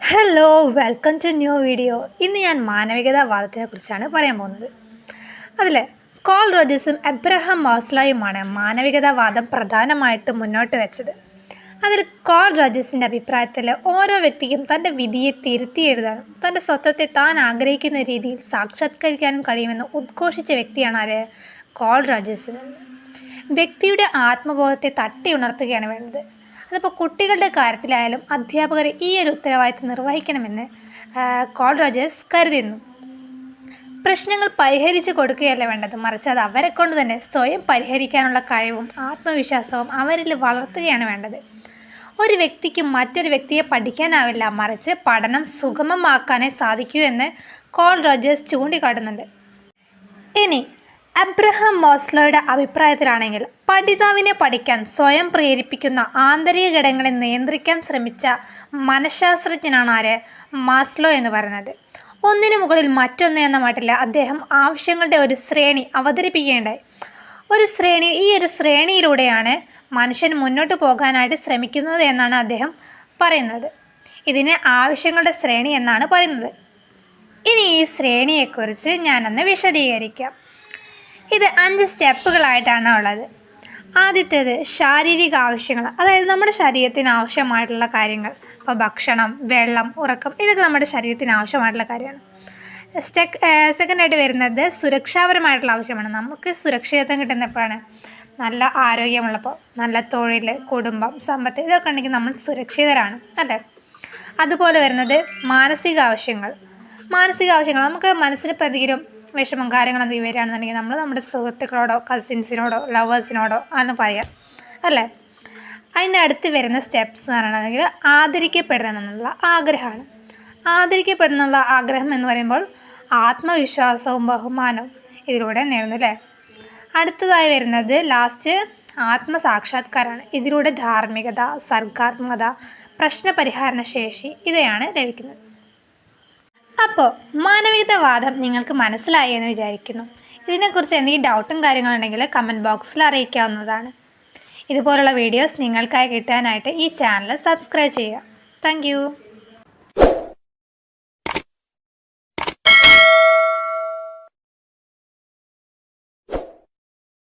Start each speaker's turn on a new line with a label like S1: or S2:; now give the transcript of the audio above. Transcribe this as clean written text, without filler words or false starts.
S1: Hello welcome to new video. ഇന്ന് ഞാൻ മാനവികതാവാദത്തിനെ കുറിച്ചാണ് പറയാൻ പോകുന്നത്. അതിൽ കോൾ റോജേഴ്സും എബ്രഹാം മാസ്ലോയുമാണ് മാനവികതാവാദം പ്രധാനമായിട്ടും മുന്നോട്ട് വെച്ചത്. അതിൽ കോൾ റോജേഴ്സിൻ്റെ അഭിപ്രായത്തിൽ ഓരോ വ്യക്തിക്കും തൻ്റെ വിധിയെ തിരുത്തി എഴുതാനും തൻ്റെ സ്വത്വത്തെ താൻ ആഗ്രഹിക്കുന്ന രീതിയിൽ സാക്ഷാത്കരിക്കാനും കഴിയുമെന്ന് ഉദ്ഘോഷിച്ച വ്യക്തിയാണ് ആര്? Call Rogers. വ്യക്തിയുടെ ആത്മബോധത്തെ തട്ടി ഉണർത്തുകയാണ് വേണ്ടത്. അതിപ്പോൾ കുട്ടികളുടെ കാര്യത്തിലായാലും അധ്യാപകർ ഈ ഒരു ഉത്തരവാദിത്തം നിർവഹിക്കണമെന്ന് കോൾ റോജേഴ്സ് കരുതുന്നു. പ്രശ്നങ്ങൾ പരിഹരിച്ചു കൊടുക്കുകയല്ല വേണ്ടത്, മറിച്ച് അത് അവരെ കൊണ്ട് തന്നെ സ്വയം പരിഹരിക്കാനുള്ള കഴിവും ആത്മവിശ്വാസവും അവരിൽ വളർത്തുകയാണ് വേണ്ടത്. ഒരു വ്യക്തിക്ക് മറ്റൊരു വ്യക്തിയെ പഠിക്കാനാവില്ല, മറിച്ച് പഠനം സുഗമമാക്കാനേ സാധിക്കൂ എന്ന് കോൾ റോജേഴ്സ് ചൂണ്ടിക്കാട്ടുന്നുണ്ട്. ഇനി എബ്രഹാം മാസ്ലോയുടെ അഭിപ്രായത്തിലാണെങ്കിൽ പഠിതാവിനെ പഠിക്കാൻ സ്വയം പ്രേരിപ്പിക്കുന്ന ആന്തരിക ഘടകങ്ങളെ നിയന്ത്രിക്കാൻ ശ്രമിച്ച മനഃശാസ്ത്രജ്ഞനാണ് ആര്? മാസ്ലോ എന്ന് പറയുന്നത്. ഒന്നിനു മുകളിൽ മറ്റൊന്ന് എന്ന മട്ടില്ല അദ്ദേഹം ആവശ്യങ്ങളുടെ ഒരു ശ്രേണി അവതരിപ്പിക്കുകയുണ്ടായി. ഈ ഒരു ശ്രേണിയിലൂടെയാണ് മനുഷ്യൻ മുന്നോട്ട് പോകാനായിട്ട് ശ്രമിക്കുന്നത് എന്നാണ് അദ്ദേഹം പറയുന്നത്. ഇതിന് ആവശ്യങ്ങളുടെ ശ്രേണി എന്നാണ് പറയുന്നത്. ഇനി ഈ ശ്രേണിയെക്കുറിച്ച് ഞാനൊന്ന് വിശദീകരിക്കാം. ഇത് 5 സ്റ്റെപ്പുകളായിട്ടാണ് ഉള്ളത്. ആദ്യത്തേത് ശാരീരിക ആവശ്യങ്ങൾ, അതായത് നമ്മുടെ ശരീരത്തിന് ആവശ്യമായിട്ടുള്ള കാര്യങ്ങൾ. ഇപ്പോൾ ഭക്ഷണം, വെള്ളം, ഉറക്കം, ഇതൊക്കെ നമ്മുടെ ശരീരത്തിന് ആവശ്യമായിട്ടുള്ള കാര്യമാണ്. സെക്കൻഡായിട്ട് വരുന്നത് സുരക്ഷാപരമായിട്ടുള്ള ആവശ്യമാണ്. നമുക്ക് സുരക്ഷിതത്വം കിട്ടുന്നപ്പോഴാണ് നല്ല ആരോഗ്യമുള്ളപ്പോൾ, നല്ല തൊഴിൽ, കുടുംബം, സമ്പത്ത്, ഇതൊക്കെ ഉണ്ടെങ്കിൽ നമ്മൾ സുരക്ഷിതരാണ് അല്ലേ. അതുപോലെ വരുന്നത് മാനസിക ആവശ്യങ്ങൾ. നമുക്ക് മനസ്സിനിപ്പോൾ എന്തെങ്കിലും വിഷമം കാര്യങ്ങൾ എന്തെങ്കിലും വരികയാണെന്നുണ്ടെങ്കിൽ നമ്മൾ നമ്മുടെ സുഹൃത്തുക്കളോടോ കസിൻസിനോടോ ലവേഴ്സിനോടോ ആണ് പറയാം അല്ലേ. അതിൻ്റെ അടുത്ത് വരുന്ന സ്റ്റെപ്സ് എന്ന് പറയുകയാണെങ്കിൽ ആദരിക്കപ്പെടണമെന്നുള്ള ആഗ്രഹമാണ്. ആദരിക്കപ്പെടണമെന്നുള്ള ആഗ്രഹം എന്ന് പറയുമ്പോൾ ആത്മവിശ്വാസവും ബഹുമാനവും ഇതിലൂടെ നേടുന്നു അല്ലേ. അടുത്തതായി വരുന്നത് ലാസ്റ്റ് ആത്മസാക്ഷാത്കാരമാണ്. ഇതിലൂടെ ധാർമ്മികത, സർഗാത്മകത, പ്രശ്നപരിഹാര ശേഷി ഇവയാണ് ലഭിക്കുന്നത്. അപ്പോൾ മാനവികതാവാദം നിങ്ങൾക്ക് മനസ്സിലായി എന്ന് വിചാരിക്കുന്നു. ഇതിനെക്കുറിച്ച് എന്തെങ്കിലും ഡൗട്ടും കാര്യങ്ങളുണ്ടെങ്കിൽ കമൻറ്റ് ബോക്സിൽ അറിയിക്കാവുന്നതാണ്. ഇതുപോലുള്ള വീഡിയോസ് നിങ്ങൾക്കായി കിട്ടാനായിട്ട് ഈ ചാനൽ സബ്സ്ക്രൈബ് ചെയ്യുക. താങ്ക്